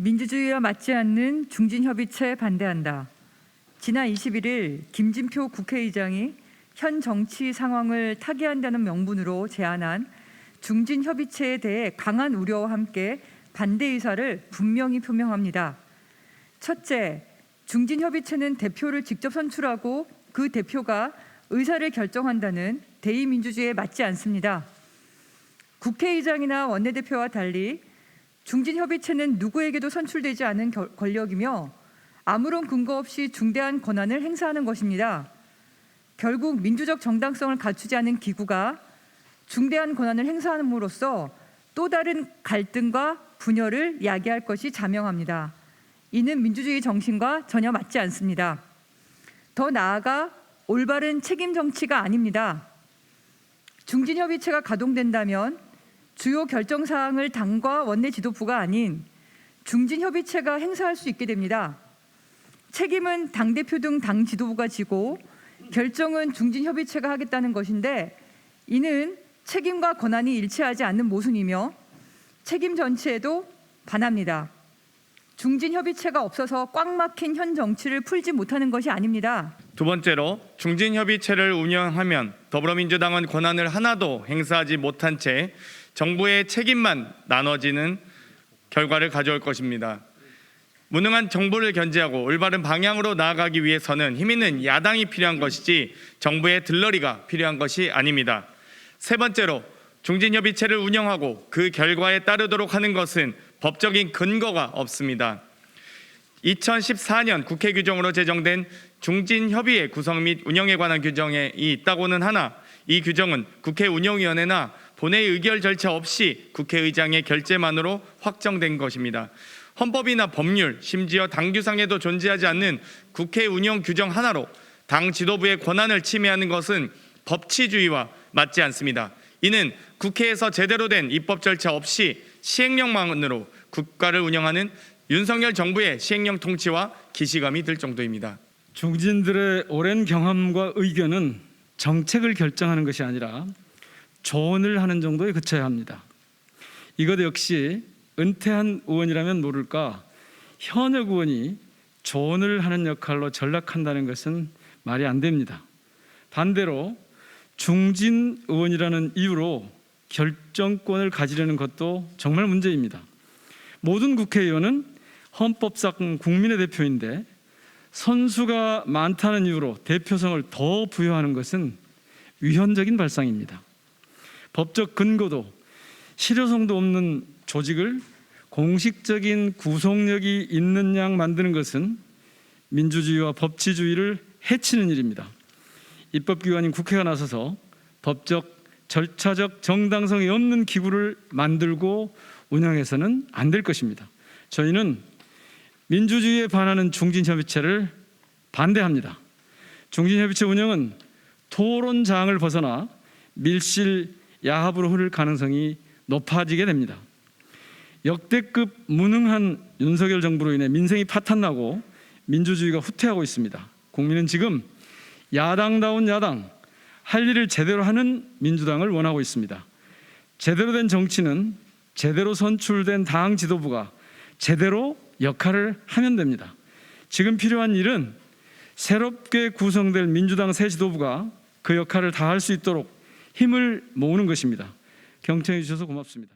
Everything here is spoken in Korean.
민주주의와 맞지 않는 중진협의체 반대한다. 지난 21일 김진표 국회의장이 현 정치 상황을 타개한다는 명분으로 제안한 중진협의체에 대해 강한 우려와 함께 반대 의사를 분명히 표명합니다. 첫째, 중진협의체는 대표를 직접 선출하고 그 대표가 의사를 결정한다는 대의민주주의에 맞지 않습니다. 국회의장이나 원내대표와 달리 중진협의체는 누구에게도 선출되지 않은 권력이며 아무런 근거 없이 중대한 권한을 행사하는 것입니다. 결국 민주적 정당성을 갖추지 않은 기구가 중대한 권한을 행사함으로써 또 다른 갈등과 분열을 야기할 것이 자명합니다. 이는 민주주의 정신과 전혀 맞지 않습니다. 더 나아가 올바른 책임 정치가 아닙니다. 중진협의체가 가동된다면 주요 결정사항을 당과 원내 지도부가 아닌 중진협의체가 행사할 수 있게 됩니다. 책임은 당대표 등 당 지도부가 지고 결정은 중진협의체가 하겠다는 것인데 이는 책임과 권한이 일치하지 않는 모순이며 책임 전체에도 반합니다. 중진협의체가 없어서 꽉 막힌 현 정치를 풀지 못하는 것이 아닙니다. 두 번째로 중진협의체를 운영하면 더불어민주당은 권한을 하나도 행사하지 못한 채 정부의 책임만 나눠지는 결과를 가져올 것입니다. 무능한 정부를 견제하고 올바른 방향으로 나아가기 위해서는 힘 있는 야당이 필요한 것이지 정부의 들러리가 필요한 것이 아닙니다. 세 번째로 중진협의체를 운영하고 그 결과에 따르도록 하는 것은 법적인 근거가 없습니다. 2014년 국회 규정으로 제정된 중진협의회 구성 및 운영에 관한 규정이 있다고는 하나 이 규정은 국회 운영위원회나 본회의 의결 절차 없이 국회의장의 결재만으로 확정된 것입니다. 헌법이나 법률, 심지어 당규상에도 존재하지 않는 국회 운영 규정 하나로 당 지도부의 권한을 침해하는 것은 법치주의와 맞지 않습니다. 이는 국회에서 제대로 된 입법 절차 없이 시행령만으로 국가를 운영하는 윤석열 정부의 시행령 통치와 기시감이 들 정도입니다. 중진들의 오랜 경험과 의견은 정책을 결정하는 것이 아니라 조언을 하는 정도에 그쳐야 합니다. 이것 역시 은퇴한 의원이라면 모를까 현역 의원이 조언을 하는 역할로 전락한다는 것은 말이 안 됩니다. 반대로 중진 의원이라는 이유로 결정권을 가지려는 것도 정말 문제입니다. 모든 국회의원은 헌법상 국민의 대표인데 선수가 많다는 이유로 대표성을 더 부여하는 것은 위헌적인 발상입니다. 법적 근거도 실효성도 없는 조직을 공식적인 구속력이 있는 양 만드는 것은 민주주의와 법치주의를 해치는 일입니다. 입법기관인 국회가 나서서 법적, 절차적 정당성이 없는 기구를 만들고 운영해서는 안 될 것입니다. 저희는 민주주의에 반하는 중진협의체를 반대합니다. 중진협의체 운영은 토론장을 벗어나 밀실 야합으로 흐를 가능성이 높아지게 됩니다. 역대급 무능한 윤석열 정부로 인해 민생이 파탄나고 민주주의가 후퇴하고 있습니다. 국민은 지금 야당다운 야당, 할 일을 제대로 하는 민주당을 원하고 있습니다. 제대로 된 정치는 제대로 선출된 당 지도부가 제대로 역할을 하면 됩니다. 지금 필요한 일은 새롭게 구성될 민주당 새 지도부가 그 역할을 다할 수 있도록 힘을 모으는 것입니다. 경청해 주셔서 고맙습니다.